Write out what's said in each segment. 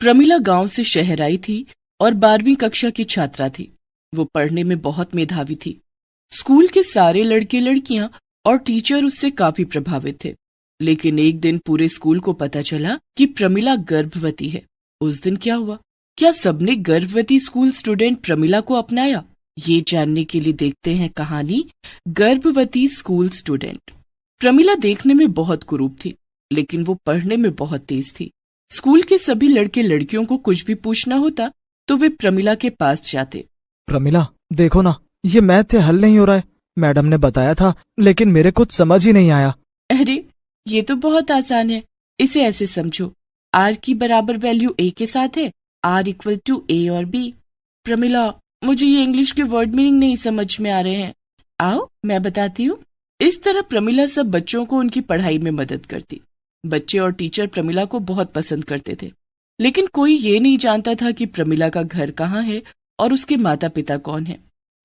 प्रमिला गांव से शहर आई थी और 12वीं कक्षा की छात्रा थी। वो पढ़ने में बहुत मेधावी थी। स्कूल के सारे लड़के लड़कियां और टीचर उससे काफी प्रभावित थे। लेकिन एक दिन पूरे स्कूल को पता चला कि प्रमिला गर्भवती है। उस दिन क्या हुआ? क्या सबने गर्भवती स्कूल स्टूडेंट प्रमिला को अपनाया? ये जानने के लिए देखते हैं कहानी गर्भवती स्कूल स्टूडेंट। प्रमिला देखने में बहुत कुरूप थी, लेकिन वो पढ़ने में बहुत तेज थी। स्कूल के सभी लड़के लड़कियों को कुछ भी पूछना होता तो वे प्रमिला के पास जाते। प्रमिला, देखो ना, ये मैथ से हल नहीं हो रहा है। मैडम ने बताया था, लेकिन मेरे कुछ समझ ही नहीं आया। अरे, ये तो बहुत आसान है। इसे ऐसे समझो, आर की बराबर वैल्यू ए के साथ है, आर इक्वल टू ए और बी। प्रमिला, मुझे ये इंग्लिश के वर्ड मीनिंग नहीं समझ में आ रहे हैं। आओ मैं बताती हूँ। इस तरह प्रमिला सब बच्चों को उनकी पढ़ाई में मदद करती। बच्चे और टीचर प्रमिला को बहुत पसंद करते थे, लेकिन कोई ये नहीं जानता था कि प्रमिला का घर कहाँ है और उसके माता पिता कौन है।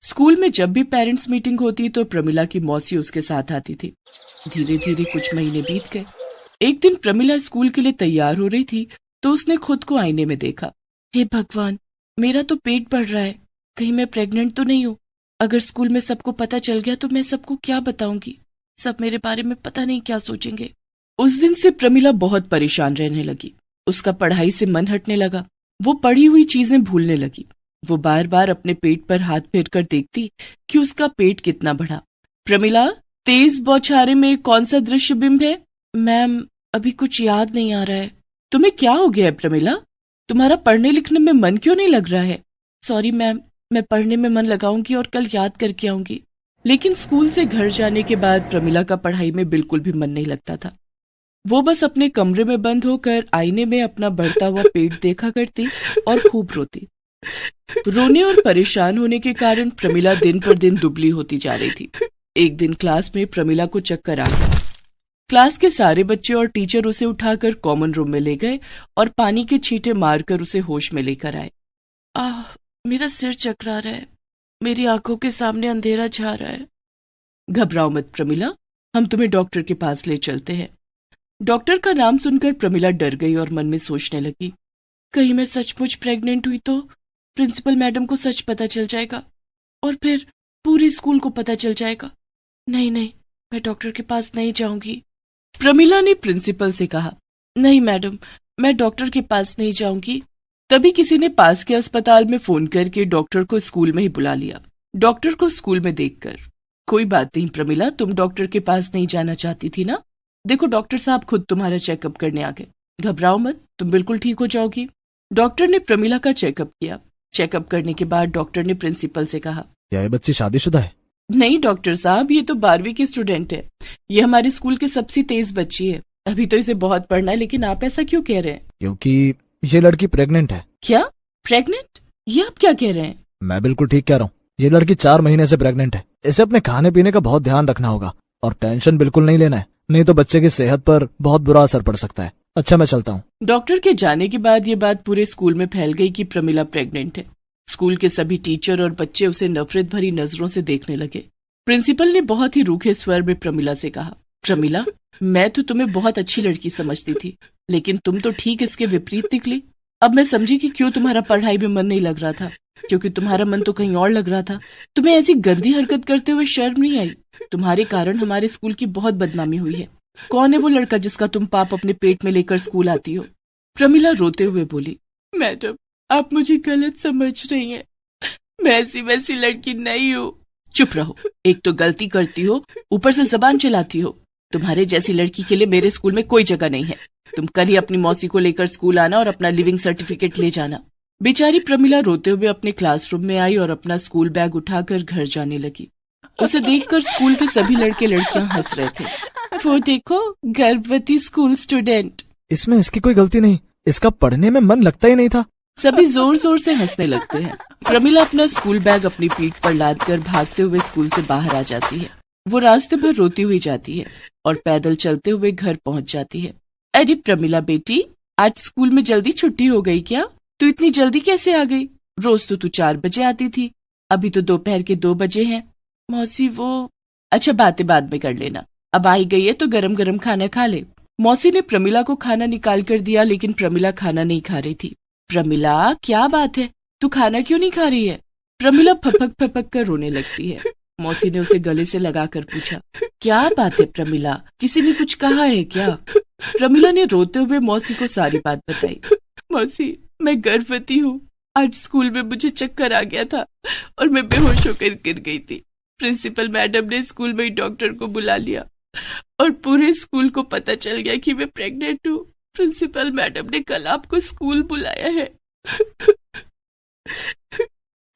स्कूल में जब भी पेरेंट्स मीटिंग होती तो प्रमिला की मौसी उसके साथ आती थी। धीरे धीरे कुछ महीने बीत गए। एक दिन प्रमिला स्कूल के लिए तैयार हो रही थी तो उसने खुद को आईने में देखा। हे भगवान, मेरा तो पेट बढ़ रहा है। कहीं मैं प्रेग्नेंट तो नहीं हूँ? अगर स्कूल में सबको पता चल गया तो मैं सबको क्या बताऊंगी? सब मेरे बारे में पता नहीं क्या सोचेंगे। उस दिन से प्रमिला बहुत परेशान रहने लगी। उसका पढ़ाई से मन हटने लगा। वो पढ़ी हुई चीजें भूलने लगी। वो बार बार अपने पेट पर हाथ फेर कर देखती कि उसका पेट कितना बढ़ा। प्रमिला, तेज बौछारे में कौन सा दृश्य बिंब है? मैम, अभी कुछ याद नहीं आ रहा है। तुम्हें क्या हो गया है प्रमिला? तुम्हारा पढ़ने लिखने में मन क्यों नहीं लग रहा है? सॉरी मैम, मैं पढ़ने में मन लगाऊंगी और कल याद करके आऊंगी। लेकिन स्कूल से घर जाने के बाद प्रमिला का पढ़ाई में बिल्कुल भी मन नहीं लगता था। वो बस अपने कमरे में बंद होकर आईने में अपना बढ़ता हुआ पेट देखा करती और खूब रोती। रोने और परेशान होने के कारण प्रमिला दिन पर दिन दुबली होती जा रही थी। एक दिन क्लास में प्रमिला को चक्कर आ गया। क्लास के सारे बच्चे और टीचर उसे उठाकर कॉमन रूम में ले गए और पानी के छींटे मारकर उसे होश में लेकर आए। मेरा सिर चकरा रहा है। मेरी आंखों के सामने अंधेरा छा रहा है। घबराओ मत प्रमिला, हम तुम्हें डॉक्टर के पास ले चलते हैं। डॉक्टर का नाम सुनकर प्रमिला डर गई और मन में सोचने लगी, कहीं मैं सचमुच प्रेग्नेंट हुई तो प्रिंसिपल मैडम को सच पता चल जाएगा और फिर पूरे स्कूल को पता चल जाएगा। नहीं, मैं डॉक्टर के पास नहीं जाऊंगी। प्रमिला ने प्रिंसिपल से कहा, नहीं मैडम, मैं डॉक्टर के पास नहीं जाऊंगी। तभी किसी ने पास के अस्पताल में फोन करके डॉक्टर को स्कूल में ही बुला लिया। डॉक्टर को स्कूल में देखकर, कोई बात नहीं प्रमिला, तुम डॉक्टर के पास नहीं जाना चाहती थी ना? देखो डॉक्टर साहब खुद तुम्हारा चेकअप करने आ गए। घबराओ मत, तुम बिल्कुल ठीक हो जाओगी। डॉक्टर ने प्रमिला का चेकअप किया। चेकअप करने के बाद डॉक्टर ने प्रिंसिपल से कहा, क्या ये बच्ची शादीशुदा है? नहीं डॉक्टर साहब, ये तो 12वीं की स्टूडेंट है। ये हमारे स्कूल की सबसे तेज बच्ची है। अभी तो इसे बहुत पढ़ना है, लेकिन आप ऐसा क्यों कह रहे हैं? क्योंकि ये लड़की प्रेग्नेंट है। क्या? प्रेग्नेंट? ये आप क्या कह रहे हैं? मैं बिल्कुल ठीक कह रहा हूँ। ये लड़की 4 महीने से प्रेग्नेंट है। इसे अपने खाने पीने का बहुत ध्यान रखना होगा और टेंशन बिल्कुल नहीं लेना है, नहीं तो बच्चे की सेहत पर बहुत बुरा असर पड़ सकता है। अच्छा, मैं चलता हूँ। डॉक्टर के जाने के बाद ये बात पूरे स्कूल में फैल गई कि प्रमिला प्रेग्नेंट है। स्कूल के सभी टीचर और बच्चे उसे नफरत भरी नजरों से देखने लगे। प्रिंसिपल ने बहुत ही रूखे स्वर में प्रमिला से कहा, प्रमिला, मैं तो तुम्हें बहुत अच्छी लड़की समझती थी, लेकिन तुम तो ठीक इसके विपरीत निकली। अब मैं समझी कि क्यों तुम्हारा पढ़ाई में मन नहीं लग रहा था, क्योंकि तुम्हारा मन तो कहीं और लग रहा था। तुम्हें ऐसी गंदी हरकत करते हुए शर्म नहीं आई? तुम्हारे कारण हमारे स्कूल की बहुत बदनामी हुई है। कौन है वो लड़का जिसका तुम पाप अपने पेट में लेकर स्कूल आती हो? प्रमिला रोते हुए बोली, मैडम, आप मुझे गलत समझ रही हैं। मैं ऐसी वैसी लड़की नहीं हूँ। चुप रहो, एक तो गलती करती हो, ऊपर से जबान चलाती हो। तुम्हारे जैसी लड़की के लिए मेरे स्कूल में कोई जगह नहीं है। तुम कल ही अपनी मौसी को लेकर स्कूल आना और अपना लिविंग सर्टिफिकेट ले जाना। बेचारी प्रमिला रोते हुए अपने क्लासरूम में आई और अपना स्कूल बैग उठाकर घर जाने लगी। उसे देखकर स्कूल के सभी लड़के लड़कियां हंस रहे थे। वो देखो, गर्भवती स्कूल स्टूडेंट। इसमें इसकी कोई गलती नहीं, इसका पढ़ने में मन लगता ही नहीं था। सभी जोर जोर से हंसने लगते हैं। प्रमिला अपना स्कूल बैग अपनी पीठ पर लादकर भागते हुए स्कूल से बाहर आ जाती है। वो रास्ते भर रोती हुई जाती है और पैदल चलते हुए घर पहुंच जाती है। अरे प्रमिला बेटी, आज स्कूल में जल्दी छुट्टी हो गई क्या? तू इतनी जल्दी कैसे आ गई? रोज तो तू 4 बजे आती थी, अभी तो दोपहर के 2 बजे हैं। मौसी वो... अच्छा, बातें बाद में कर लेना, अब आई गई है तो गरम गरम खाना खा ले। मौसी ने प्रमिला को खाना निकाल कर दिया, लेकिन प्रमिला खाना नहीं खा रही थी। प्रमिला, क्या बात है, तू खाना क्यों नहीं खा रही है? प्रमिला फपक फपक कर रोने लगती है। मौसी ने उसे गले से लगाकर पूछा, क्या बात है प्रमिला, किसी ने कुछ कहा है क्या? प्रमिला ने रोते हुए मौसी को सारी बात बताई। मौसी, मैं गर्भवती हूँ। आज स्कूल में मुझे चक्कर आ गया था और मैं बेहोश होकर गिर गई थी। प्रिंसिपल मैडम ने स्कूल में डॉक्टर को बुला लिया और पूरे स्कूल को पता चल गया कि मैं प्रेग्नेंट हूँ। प्रिंसिपल मैडम ने कल आपको स्कूल बुलाया है।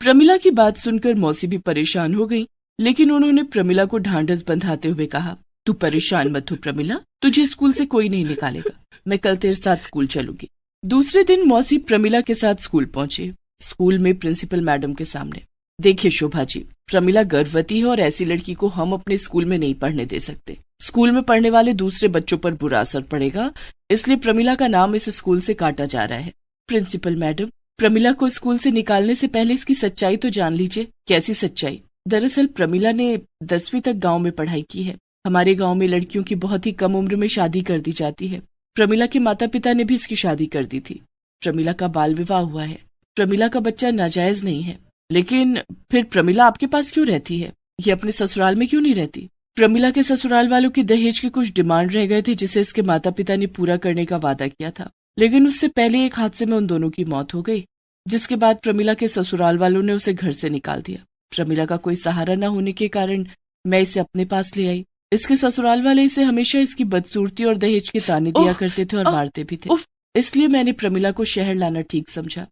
प्रमिला की बात सुनकर मौसी भी परेशान हो गई, लेकिन उन्होंने प्रमिला को ढांढस बंधाते हुए कहा, तू परेशान मत हो प्रमिला, तुझे स्कूल से कोई नहीं निकालेगा। मैं कल तेरे साथ स्कूल चलूंगी। दूसरे दिन मौसी प्रमिला के साथ स्कूल पहुंची। स्कूल में प्रिंसिपल मैडम के सामने, देखिए शोभा जी, प्रमिला गर्भवती है और ऐसी लड़की को हम अपने स्कूल में नहीं पढ़ने दे सकते। स्कूल में पढ़ने वाले दूसरे बच्चों पर बुरा असर पड़ेगा, इसलिए प्रमिला का नाम इस स्कूल से काटा जा रहा है। प्रिंसिपल मैडम, प्रमिला को स्कूल से निकालने से पहले इसकी सच्चाई तो जान लीजिए। कैसी सच्चाई? दरअसल प्रमिला ने 10वीं तक गांव में पढ़ाई की है। हमारे गांव में लड़कियों की बहुत ही कम उम्र में शादी कर दी जाती है। प्रमिला के माता पिता ने भी इसकी शादी कर दी थी। प्रमिला का बाल विवाह हुआ है। प्रमिला का बच्चा नाजायज नहीं है। लेकिन फिर प्रमिला आपके पास क्यों रहती है? ये अपने ससुराल में क्यों नहीं रहती? प्रमिला के ससुराल वालों की दहेज के कुछ डिमांड रह गए थे, जिसे इसके माता पिता ने पूरा करने का वादा किया था। लेकिन उससे पहले एक हादसे में उन दोनों की मौत हो गई, जिसके बाद प्रमिला के ससुराल वालों ने उसे घर से निकाल दिया। प्रमिला का कोई सहारा न होने के कारण मैं इसे अपने पास ले आई। इसके ससुराल वाले इसे हमेशा इसकी बदसूरती और दहेज के ताने दिया करते थे और मारते भी थे। इसलिए मैंने प्रमिला को शहर लाना ठीक समझा।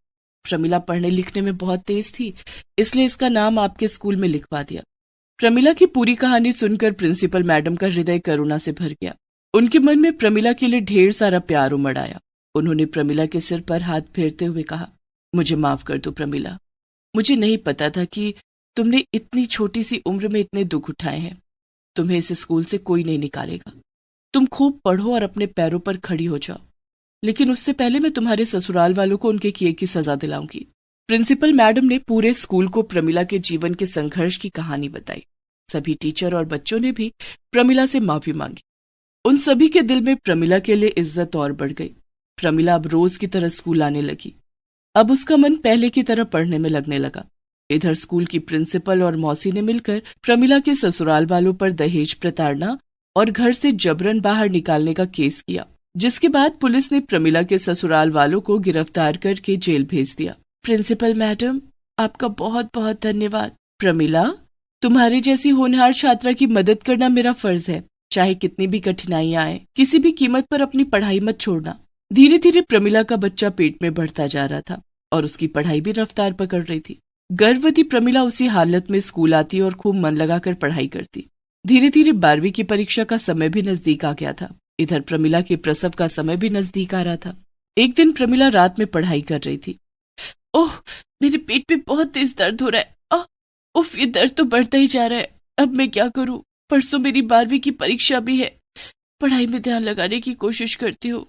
प्रमिला पढ़ने लिखने में बहुत तेज थी, इसलिए इसका नाम आपके स्कूल में लिखवा दिया। प्रमिला की पूरी कहानी सुनकर प्रिंसिपल मैडम का हृदय करुणा से भर गया। उनके मन में प्रमिला के लिए ढेर सारा प्यार उमड़ आया। उन्होंने प्रमिला के सिर पर हाथ फेरते हुए कहा, मुझे माफ कर दो प्रमिला। मुझे नहीं पता था कि तुमने इतनी छोटी सी उम्र में इतने दुख उठाए हैं। तुम्हें इस स्कूल से कोई नहीं निकालेगा। तुम खूब पढ़ो और अपने पैरों पर खड़ी हो जाओ, लेकिन उससे पहले मैं तुम्हारे ससुराल वालों को उनके किए की सजा दिलाऊंगी। प्रिंसिपल मैडम ने पूरे स्कूल को प्रमिला के जीवन के संघर्ष की कहानी बताई। सभी टीचर और बच्चों ने भी प्रमिला से माफी मांगी। उन सभी के दिल में प्रमिला के लिए इज्जत और बढ़ गई। प्रमिला अब रोज की तरह स्कूल आने लगी। अब उसका मन पहले की तरह पढ़ने में लगने लगा। इधर स्कूल की प्रिंसिपल और मौसी ने मिलकर प्रमिला के ससुराल वालों पर दहेज प्रताड़ना और घर से जबरन बाहर निकालने का केस किया, जिसके बाद पुलिस ने प्रमिला के ससुराल वालों को गिरफ्तार करके जेल भेज दिया। प्रिंसिपल मैडम, आपका बहुत बहुत धन्यवाद। प्रमिला, तुम्हारे जैसी होनहार छात्रा की मदद करना मेरा फर्ज है। चाहे कितनी भी कठिनाइयां आए, किसी भी कीमत पर अपनी पढ़ाई मत छोड़ना। धीरे धीरे प्रमिला का बच्चा पेट में बढ़ता जा रहा था और उसकी पढ़ाई भी रफ्तार पकड़ रही थी। गर्भवती प्रमिला उसी हालत में स्कूल आती और खूब मन लगाकर पढ़ाई करती। धीरे धीरे 12वीं की परीक्षा का समय भी नजदीक आ गया था। इधर प्रमिला के प्रसव का समय भी नजदीक आ रहा था। एक दिन प्रमिला रात में पढ़ाई कर रही थी। ओह, मेरे पेट में बहुत तेज दर्द हो रहा है। उफ, ये दर्द तो बढ़ता ही जा रहा है। अब मैं क्या करूं? परसों मेरी 12वीं की परीक्षा भी है। पढ़ाई में ध्यान लगाने की कोशिश करती हूँ।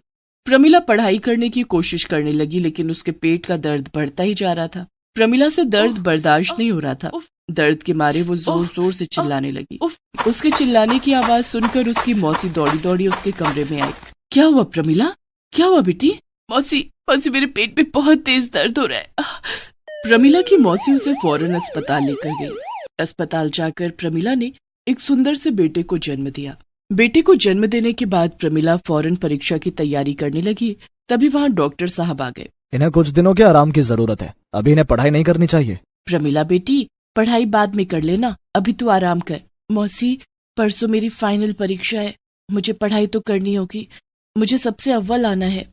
प्रमिला पढ़ाई करने की कोशिश करने लगी, लेकिन उसके पेट का दर्द बढ़ता ही जा रहा था। प्रमिला से दर्द बर्दाश्त नहीं हो रहा था। दर्द के मारे वो जोर जोर से चिल्लाने लगी। उसके चिल्लाने की आवाज सुनकर उसकी मौसी दौड़ी दौड़ी उसके कमरे में आई। क्या हुआ प्रमिला? क्या हुआ बेटी? मौसी, मेरे पेट में बहुत तेज दर्द हो रहा है। प्रमिला की मौसी उसे फौरन अस्पताल लेकर गई। अस्पताल जाकर प्रमिला ने एक सुंदर से बेटे को जन्म दिया। बेटे को जन्म देने के बाद प्रमिला फौरन परीक्षा की तैयारी करने लगी। तभी वहाँ डॉक्टर साहब आ गए। इन्हें कुछ दिनों के आराम की जरूरत है, अभी इन्हें पढ़ाई नहीं करनी चाहिए। प्रमिला बेटी, पढ़ाई बाद में कर लेना, अभी तू आराम कर। मौसी, परसों मेरी फाइनल परीक्षा है, मुझे पढ़ाई तो करनी होगी, मुझे सबसे अव्वल आना है।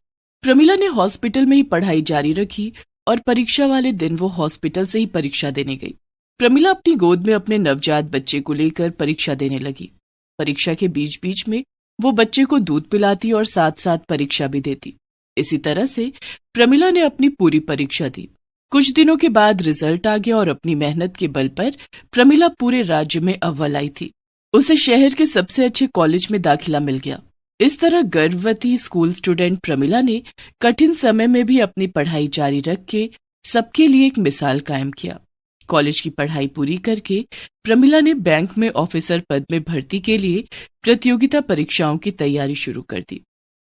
प्रमिला ने हॉस्पिटल में ही पढ़ाई जारी रखी और परीक्षा वाले दिन वो हॉस्पिटल से ही परीक्षा देने गई। प्रमिला अपनी गोद में अपने नवजात बच्चे को लेकर परीक्षा देने लगी। परीक्षा के बीच बीच में वो बच्चे को दूध पिलाती और साथ साथ परीक्षा भी देती। इसी तरह से प्रमिला ने अपनी पूरी परीक्षा दी। कुछ दिनों के बाद रिजल्ट आ गया और अपनी मेहनत के बल पर प्रमिला पूरे राज्य में अव्वल आई थी। उसे शहर के सबसे अच्छे कॉलेज में दाखिला मिल गया। इस तरह गर्भवती स्कूल स्टूडेंट प्रमिला ने कठिन समय में भी अपनी पढ़ाई जारी रख के सबके लिए एक मिसाल कायम किया। कॉलेज की पढ़ाई पूरी करके प्रमिला ने बैंक में ऑफिसर पद में भर्ती के लिए प्रतियोगिता परीक्षाओं की तैयारी शुरू कर दी।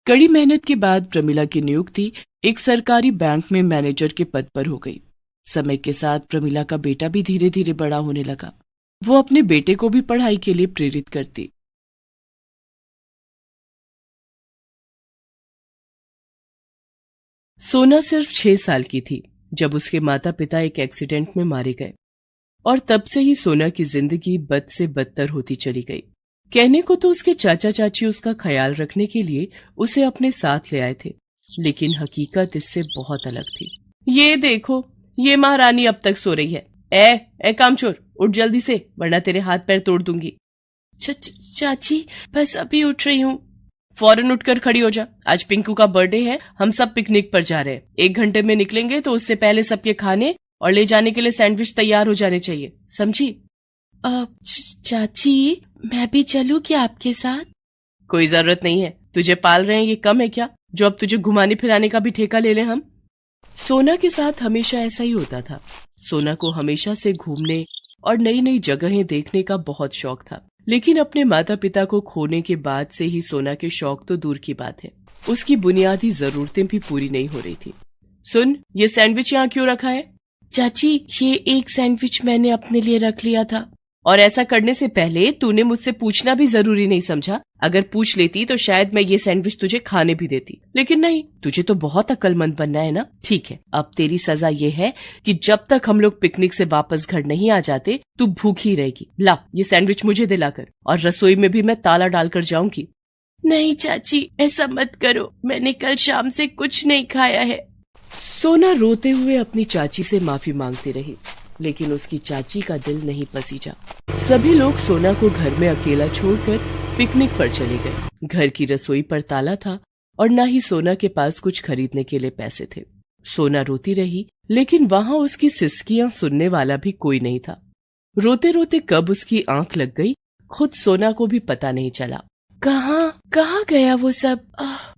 कड़ी मेहनत के बाद प्रमिला की नियुक्ति एक सरकारी बैंक में मैनेजर के पद पर हो गई। समय के साथ प्रमिला का बेटा भी धीरे धीरे बड़ा होने लगा। वो अपने बेटे को भी पढ़ाई के लिए प्रेरित करती। सोना सिर्फ 6 साल की थी जब उसके माता पिता एक एक्सीडेंट में मारे गए और तब से ही सोना की जिंदगी बद से बदतर होती चली गई। कहने को तो उसके चाचा चाची उसका ख्याल रखने के लिए उसे अपने साथ ले आए थे, लेकिन हकीकत इससे बहुत अलग थी। ये देखो, ये महारानी अब तक सो रही है। ए कामचोर, उठ जल्दी से, वरना तेरे हाथ पैर तोड़ दूंगी। चाची, बस अभी उठ रही हूँ। फौरन उठकर खड़ी हो जा। आज पिंकू का बर्थडे है, हम सब पिकनिक पर जा रहे हैं। 1 घंटे में निकलेंगे तो उससे पहले सबके खाने और ले जाने के लिए सैंडविच तैयार हो जाने चाहिए, समझी? चाची, मैं भी चलूं क्या आपके साथ? कोई जरूरत नहीं है, तुझे पाल रहे हैं ये कम है क्या, जो अब तुझे घुमाने फिराने का भी ठेका ले लें हम? सोना के साथ हमेशा ऐसा ही होता था। सोना को हमेशा से घूमने और नई नई जगहें देखने का बहुत शौक था, लेकिन अपने माता पिता को खोने के बाद से ही सोना के शौक तो दूर की बात है, उसकी बुनियादी जरूरतें भी पूरी नहीं हो रही थी। सुन, ये सैंडविच यहाँ क्यों रखा है? चाची, ये एक सैंडविच मैंने अपने लिए रख लिया था। और ऐसा करने से पहले तूने मुझसे पूछना भी जरूरी नहीं समझा? अगर पूछ लेती तो शायद मैं ये सैंडविच तुझे खाने भी देती, लेकिन नहीं, तुझे तो बहुत अक्लमंद बनना है ना। ठीक है, अब तेरी सजा ये है कि जब तक हम लोग पिकनिक से वापस घर नहीं आ जाते तू भूखी रहेगी। ला, ये सैंडविच मुझे दिलाकर, और रसोई में भी मैं ताला डालकर जाऊंगी। नहीं चाची, ऐसा मत करो, मैंने कल शाम से कुछ नहीं खाया है। सोना रोते हुए अपनी चाची से माफी मांगती रही, लेकिन उसकी चाची का दिल नहीं पसीजा। सभी लोग सोना को घर में अकेला छोड़कर पिकनिक पर चले गए। घर की रसोई पर ताला था और न ही सोना के पास कुछ खरीदने के लिए पैसे थे। सोना रोती रही, लेकिन वहां उसकी सिसकियां सुनने वाला भी कोई नहीं था। रोते रोते कब उसकी आंख लग गई, खुद सोना को भी पता नहीं चला। कहाँ गया वो सब?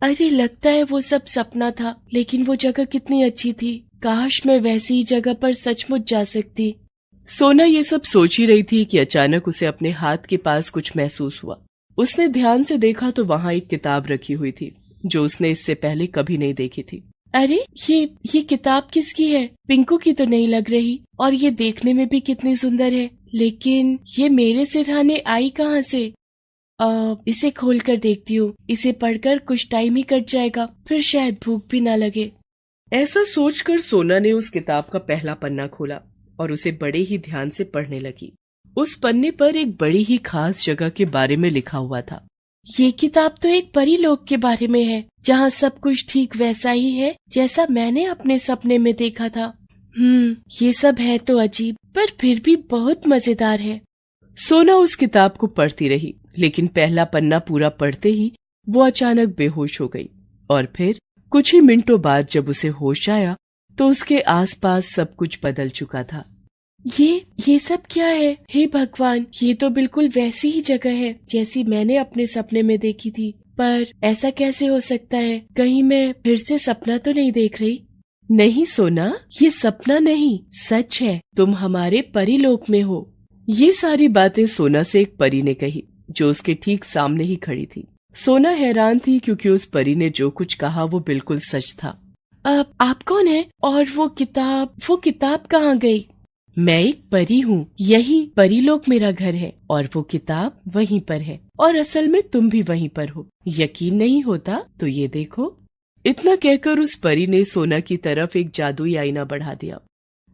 अरे लगता है वो सब सपना था, लेकिन वो जगह कितनी अच्छी थी। काश मैं वैसी ही जगह पर सचमुच जा सकती। सोना ये सब सोच ही रही थी कि अचानक उसे अपने हाथ के पास कुछ महसूस हुआ। उसने ध्यान से देखा तो वहाँ एक किताब रखी हुई थी जो उसने इससे पहले कभी नहीं देखी थी। अरे ये किताब किसकी है? पिंकू की तो नहीं लग रही, और ये देखने में भी कितनी सुंदर है, लेकिन ये मेरे सिरहाने आई कहाँ से? इसे खोलकर देखती हूँ, इसे पढ़कर कुछ टाइम ही कट जाएगा, फिर शायद भूख भी ना लगे। ऐसा सोचकर सोना ने उस किताब का पहला पन्ना खोला और उसे बड़े ही ध्यान से पढ़ने लगी। उस पन्ने पर एक बड़ी ही खास जगह के बारे में लिखा हुआ था। ये किताब तो एक परी लोक के बारे में है, जहाँ सब कुछ ठीक वैसा ही है जैसा मैंने अपने सपने में देखा था। ये सब है तो अजीब, पर फिर भी बहुत मजेदार है। सोना उस किताब को पढ़ती रही, लेकिन पहला पन्ना पूरा पढ़ते ही वो अचानक बेहोश हो गई, और फिर कुछ ही मिनटों बाद जब उसे होश आया तो उसके आसपास सब कुछ बदल चुका था। ये सब क्या है? हे भगवान, ये तो बिल्कुल वैसी ही जगह है जैसी मैंने अपने सपने में देखी थी, पर ऐसा कैसे हो सकता है? कहीं मैं फिर से सपना तो नहीं देख रही? नहीं सोना, ये सपना नहीं, सच है। तुम हमारे परीलोक में हो। ये सारी बातें सोना से एक परी ने कही जो उसके ठीक सामने ही खड़ी थी। सोना हैरान थी क्योंकि उस परी ने जो कुछ कहा वो बिल्कुल सच था। आप कौन है? और वो किताब कहाँ गई? मैं एक परी हूँ, यही परीलोक मेरा घर है, और वो किताब वहीं पर है, और असल में तुम भी वहीं पर हो। यकीन नहीं होता तो ये देखो। इतना कहकर उस परी ने सोना की तरफ एक जादुई आईना बढ़ा दिया,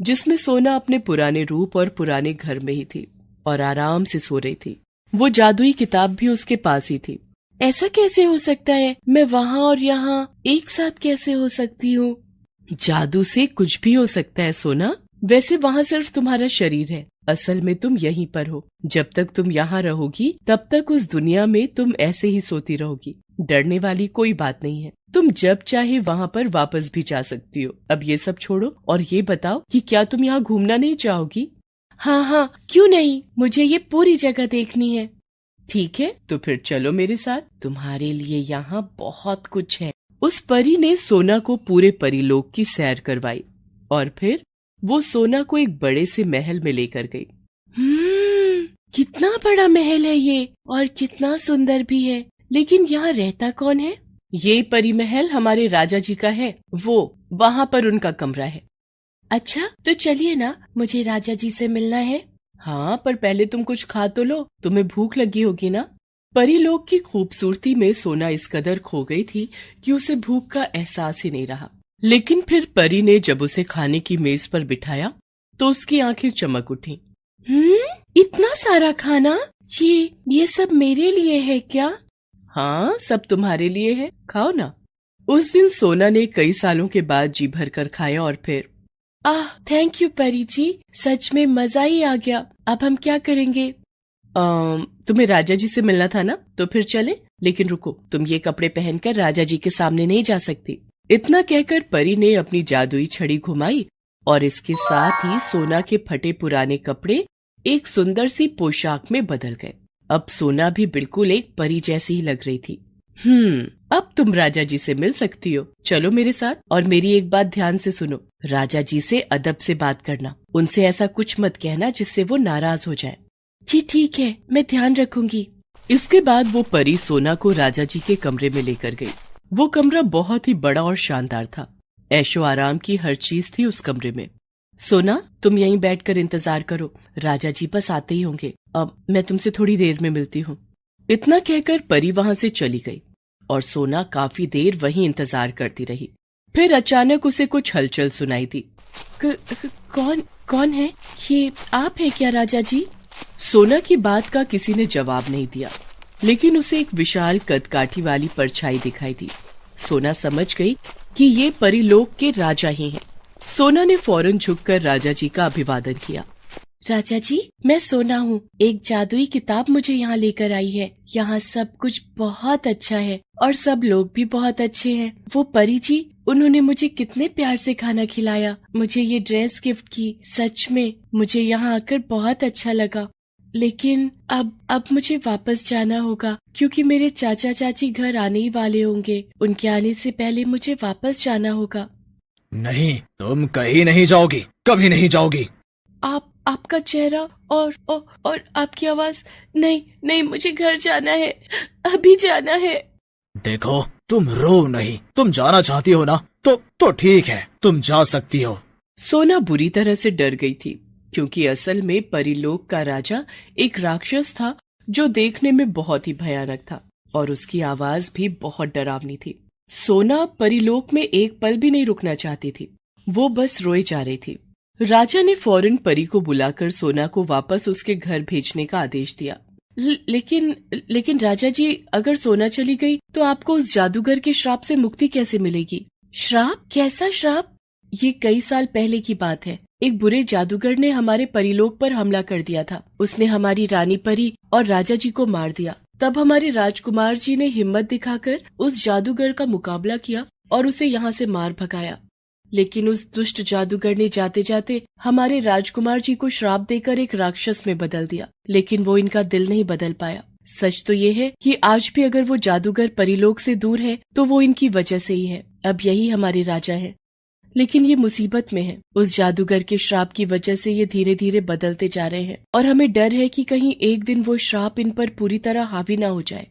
जिसमें सोना अपने पुराने रूप और पुराने घर में ही थी और आराम से सो रही थी। वो जादुई किताब भी उसके पास ही थी। ऐसा कैसे हो सकता है? मैं वहाँ और यहाँ एक साथ कैसे हो सकती हूँ? जादू से कुछ भी हो सकता है सोना। वैसे वहाँ सिर्फ तुम्हारा शरीर है, असल में तुम यहीं पर हो। जब तक तुम यहाँ रहोगी तब तक उस दुनिया में तुम ऐसे ही सोती रहोगी। डरने वाली कोई बात नहीं है। तुम जब चाहे वहाँ पर वापस भी जा सकती हो। अब ये सब छोड़ो और ये बताओ कि क्या तुम यहाँ घूमना नहीं चाहोगी? हाँ, क्यों नहीं, मुझे ये पूरी जगह देखनी है। ठीक है, तो फिर चलो मेरे साथ, तुम्हारे लिए यहाँ बहुत कुछ है। उस परी ने सोना को पूरे परीलोक की सैर करवाई और फिर वो सोना को एक बड़े से महल में लेकर गई। कितना बड़ा महल है ये, और कितना सुंदर भी है, लेकिन यहाँ रहता कौन है? ये परी महल हमारे राजा जी का है, वो वहाँ पर उनका कमरा है। अच्छा, तो चलिए ना, मुझे राजा जी से मिलना है। हाँ, पर पहले तुम कुछ खा तो लो, तुम्हें भूख लगी होगी ना। परीलोक की खूबसूरती में सोना इस कदर खो गई थी कि उसे भूख का एहसास ही नहीं रहा। लेकिन फिर परी ने जब उसे खाने की मेज पर बिठाया तो उसकी आंखें चमक उठी। इतना सारा खाना, ये सब मेरे लिए है क्या? हाँ, सब तुम्हारे लिए है, खाओ ना। उस दिन सोना ने कई सालों के बाद जी भर कर खाया और फिर थैंक यू परी जी, सच में मजा ही आ गया। अब हम क्या करेंगे? तुम्हें राजा जी से मिलना था ना, तो फिर चले। लेकिन रुको, तुम ये कपड़े पहनकर राजा जी के सामने नहीं जा सकती। इतना कहकर परी ने अपनी जादुई छड़ी घुमाई और इसके साथ ही सोना के फटे पुराने कपड़े एक सुंदर सी पोशाक में बदल गए। अब सोना भी बिल्कुल एक परी जैसी ही लग रही थी। अब तुम राजा जी से मिल सकती हो, चलो मेरे साथ। और मेरी एक बात ध्यान से सुनो, राजा जी से अदब से बात करना, उनसे ऐसा कुछ मत कहना जिससे वो नाराज हो जाए। जी ठीक है, मैं ध्यान रखूंगी। इसके बाद वो परी सोना को राजा जी के कमरे में लेकर गई। वो कमरा बहुत ही बड़ा और शानदार था। ऐशो आराम की हर चीज थी उस कमरे में। सोना, तुम यहीं बैठकर इंतजार करो, राजा जी बस आते ही होंगे। अब मैं तुमसे थोड़ी देर में मिलती हूँ। इतना कहकर परी वहाँ से चली गई और सोना काफी देर वहीं इंतजार करती रही। फिर अचानक उसे कुछ हलचल सुनाई दी। कौन है? ये आप है क्या राजा जी? सोना की बात का किसी ने जवाब नहीं दिया, लेकिन उसे एक विशाल कदकाठी वाली परछाई दिखाई दी। सोना समझ गई कि ये परीलोक के राजा ही हैं। सोना ने फौरन झुककर राजा जी का अभिवादन किया। राजा जी, मैं सोना हूँ। एक जादुई किताब मुझे यहाँ लेकर आई है। यहाँ सब कुछ बहुत अच्छा है और सब लोग भी बहुत अच्छे हैं। वो परी जी, उन्होंने मुझे कितने प्यार से खाना खिलाया, मुझे ये ड्रेस गिफ्ट की। सच में मुझे यहाँ आकर बहुत अच्छा लगा। लेकिन अब मुझे वापस जाना होगा क्योंकि मेरे चाचा चाची घर आने ही वाले होंगे। उनके आने से पहले मुझे वापस जाना होगा। नहीं, तुम कहीं नहीं जाओगी, कभी नहीं जाओगी। आपका चेहरा और आपकी आवाज। नहीं, मुझे घर जाना है, अभी जाना है। देखो, तुम रो नहीं, तुम जाना चाहती हो ना, तो ठीक है, तुम जा सकती हो। सोना बुरी तरह से डर गई थी क्योंकि असल में परीलोक का राजा एक राक्षस था जो देखने में बहुत ही भयानक था और उसकी आवाज भी बहुत डरावनी थी। सोना परीलोक में एक पल भी नहीं रुकना चाहती थी, वो बस रोए जा रही थी। राजा ने फौरन परी को बुलाकर सोना को वापस उसके घर भेजने का आदेश दिया। लेकिन राजा जी, अगर सोना चली गई तो आपको उस जादूगर के श्राप से मुक्ति कैसे मिलेगी? श्राप? कैसा श्राप? ये कई साल पहले की बात है। एक बुरे जादूगर ने हमारे परीलोक पर हमला कर दिया था। उसने हमारी रानी परी और राजा जी को मार दिया। तब हमारे राजकुमार जी ने हिम्मत दिखाकर उस जादूगर का मुकाबला किया और उसे यहाँ से मार भगाया। लेकिन उस दुष्ट जादूगर ने जाते जाते हमारे राजकुमार जी को श्राप देकर एक राक्षस में बदल दिया, लेकिन वो इनका दिल नहीं बदल पाया। सच तो ये है कि आज भी अगर वो जादूगर परीलोक से दूर है तो वो इनकी वजह से ही है। अब यही हमारे राजा है, लेकिन ये मुसीबत में है। उस जादूगर के श्राप की वजह से ये धीरे धीरे बदलते जा रहे हैं और हमें डर है कि कहीं एक दिन वो श्राप इन पर पूरी तरह हावी ना हो जाए।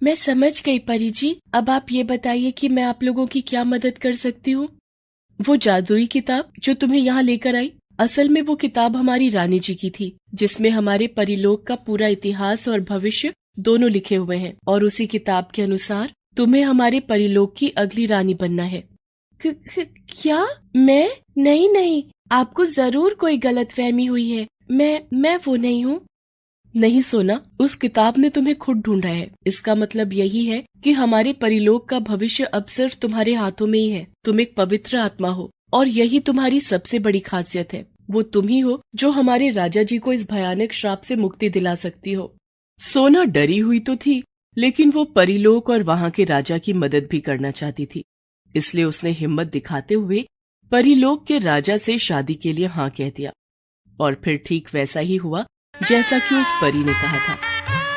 मैं समझ गई परी जी, अब आप ये बताइए कि मैं आप लोगों की क्या मदद कर सकती हूँ। वो जादुई किताब जो तुम्हें यहाँ लेकर आई, असल में वो किताब हमारी रानी जी की थी, जिसमें हमारे परीलोक का पूरा इतिहास और भविष्य दोनों लिखे हुए हैं और उसी किताब के अनुसार तुम्हें हमारे परीलोक की अगली रानी बनना है। क्या? मैं? नहीं, आपको जरूर कोई गलतफहमी हुई है। मैं वो नहीं हूँ। नहीं सोना, उस किताब ने तुम्हें खुद ढूंढा है। इसका मतलब यही है कि हमारे परीलोक का भविष्य अब सिर्फ तुम्हारे हाथों में ही है। तुम एक पवित्र आत्मा हो और यही तुम्हारी सबसे बड़ी खासियत है। वो तुम ही हो जो हमारे राजा जी को इस भयानक श्राप से मुक्ति दिला सकती हो। सोना डरी हुई तो थी, लेकिन वो परीलोक और वहाँ के राजा की मदद भी करना चाहती थी। इसलिए उसने हिम्मत दिखाते हुए परीलोक के राजा से शादी के लिए हाँ कह दिया। और फिर ठीक वैसा ही हुआ जैसा कि उस परी ने कहा था।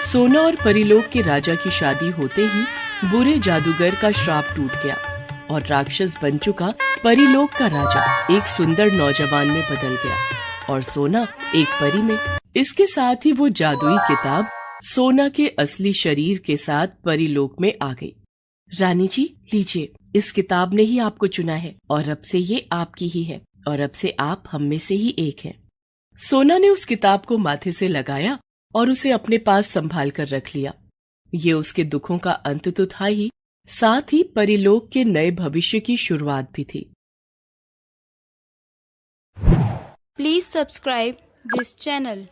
सोना और परीलोक के राजा की शादी होते ही बुरे जादूगर का श्राप टूट गया और राक्षस बन चुका परीलोक का राजा एक सुंदर नौजवान में बदल गया और सोना एक परी में। इसके साथ ही वो जादुई किताब सोना के असली शरीर के साथ परीलोक में आ गई। रानी जी लीजिए, इस किताब ने ही आपको चुना है और अब से ये आपकी ही है और अब से आप हम में से ही एक हैं। सोना ने उस किताब को माथे से लगाया और उसे अपने पास संभाल कर रख लिया। ये उसके दुखों का अंत तो था ही, साथ ही परिलोक के नए भविष्य की शुरुआत भी थी। Please subscribe this channel.